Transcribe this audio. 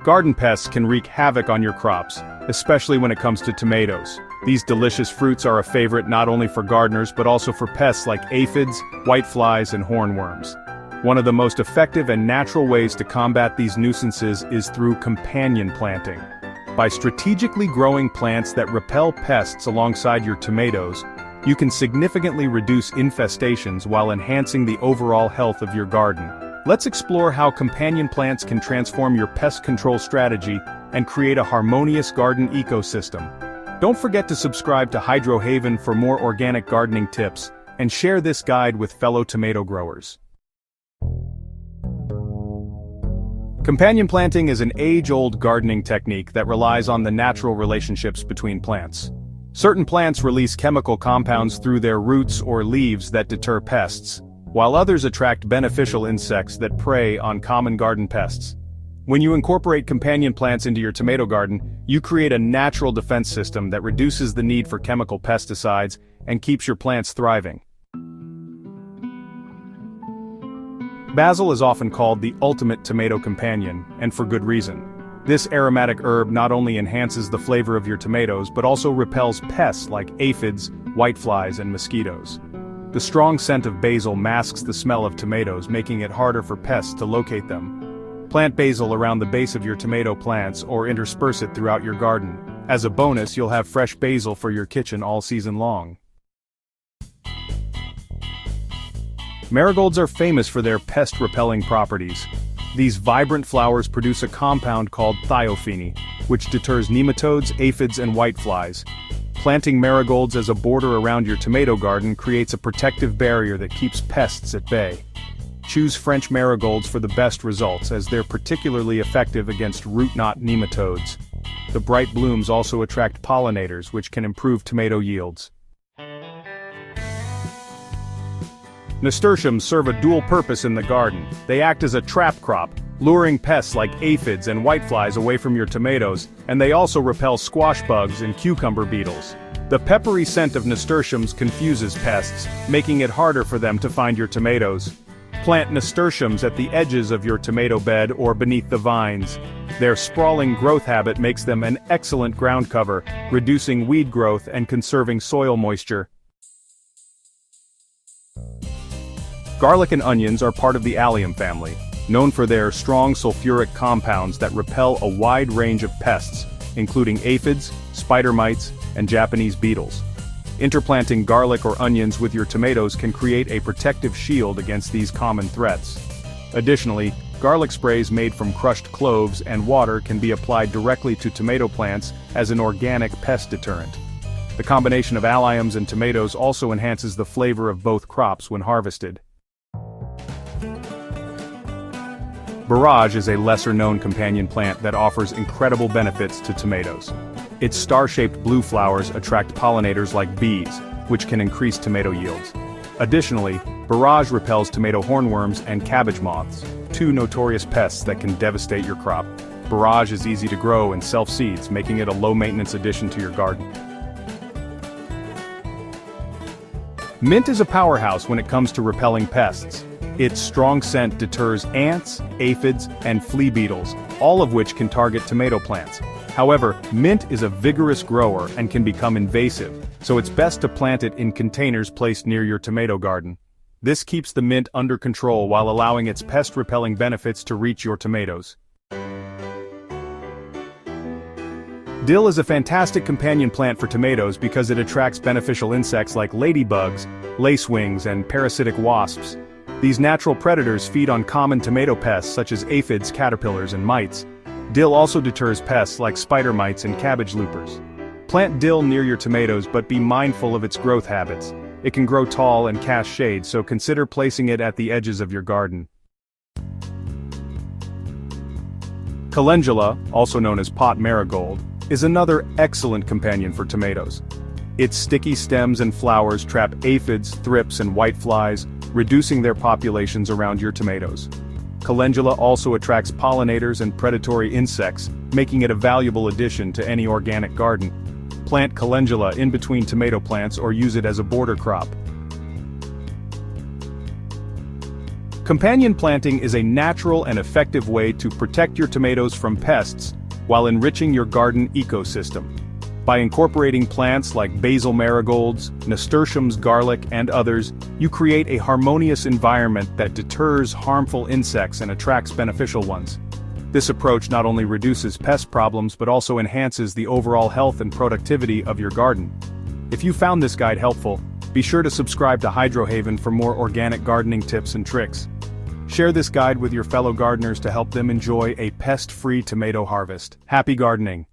Garden pests can wreak havoc on your crops, especially when it comes to tomatoes. These delicious fruits are a favorite not only for gardeners but also for pests like aphids, whiteflies, and hornworms. One of the most effective and natural ways to combat these nuisances is through companion planting. By strategically growing plants that repel pests alongside your tomatoes, you can significantly reduce infestations while enhancing the overall health of your garden. Let's explore how companion plants can transform your pest control strategy and create a harmonious garden ecosystem. Don't forget to subscribe to Hydro Haven for more organic gardening tips, and share this guide with fellow tomato growers. Companion planting is an age-old gardening technique that relies on the natural relationships between plants. Certain plants release chemical compounds through their roots or leaves that deter pests, while others attract beneficial insects that prey on common garden pests. When you incorporate companion plants into your tomato garden, you create a natural defense system that reduces the need for chemical pesticides and keeps your plants thriving. Basil is often called the ultimate tomato companion, and for good reason. This aromatic herb not only enhances the flavor of your tomatoes but also repels pests like aphids, whiteflies, and mosquitoes. The strong scent of basil masks the smell of tomatoes, making it harder for pests to locate them. Plant basil around the base of your tomato plants or intersperse it throughout your garden. As a bonus, you'll have fresh basil for your kitchen all season long. Marigolds are famous for their pest-repelling properties. These vibrant flowers produce a compound called thiophene, which deters nematodes, aphids, and whiteflies. Planting marigolds as a border around your tomato garden creates a protective barrier that keeps pests at bay. Choose French marigolds for the best results, as they're particularly effective against root knot nematodes. The bright blooms also attract pollinators, which can improve tomato yields. Nasturtiums serve a dual purpose in the garden. They act as a trap crop, luring pests like aphids and whiteflies away from your tomatoes, and they also repel squash bugs and cucumber beetles. The peppery scent of nasturtiums confuses pests, making it harder for them to find your tomatoes. Plant nasturtiums at the edges of your tomato bed or beneath the vines. Their sprawling growth habit makes them an excellent ground cover, reducing weed growth and conserving soil moisture. Garlic and onions are part of the allium family, known for their strong sulfuric compounds that repel a wide range of pests, including aphids, spider mites, and Japanese beetles. Interplanting garlic or onions with your tomatoes can create a protective shield against these common threats. Additionally, garlic sprays made from crushed cloves and water can be applied directly to tomato plants as an organic pest deterrent. The combination of alliums and tomatoes also enhances the flavor of both crops when harvested. Borage is a lesser-known companion plant that offers incredible benefits to tomatoes. Its star-shaped blue flowers attract pollinators like bees, which can increase tomato yields. Additionally, borage repels tomato hornworms and cabbage moths, two notorious pests that can devastate your crop. Borage is easy to grow and self-seeds, making it a low-maintenance addition to your garden. Mint is a powerhouse when it comes to repelling pests. Its strong scent deters ants, aphids, and flea beetles, all of which can target tomato plants. However, mint is a vigorous grower and can become invasive, so it's best to plant it in containers placed near your tomato garden. This keeps the mint under control while allowing its pest-repelling benefits to reach your tomatoes. Dill is a fantastic companion plant for tomatoes because it attracts beneficial insects like ladybugs, lacewings, and parasitic wasps. These natural predators feed on common tomato pests such as aphids, caterpillars, and mites. Dill also deters pests like spider mites and cabbage loopers. Plant dill near your tomatoes, but be mindful of its growth habits. It can grow tall and cast shade, so consider placing it at the edges of your garden. Calendula, also known as pot marigold, is another excellent companion for tomatoes. Its sticky stems and flowers trap aphids, thrips, and whiteflies, reducing their populations around your tomatoes. Calendula also attracts pollinators and predatory insects, making it a valuable addition to any organic garden. Plant calendula in between tomato plants or use it as a border crop. Companion planting is a natural and effective way to protect your tomatoes from pests while enriching your garden ecosystem. By incorporating plants like basil marigolds, nasturtiums, garlic, and others, you create a harmonious environment that deters harmful insects and attracts beneficial ones. This approach not only reduces pest problems but also enhances the overall health and productivity of your garden. If you found this guide helpful, be sure to subscribe to Hydrohaven for more organic gardening tips and tricks. Share this guide with your fellow gardeners to help them enjoy a pest-free tomato harvest. Happy gardening!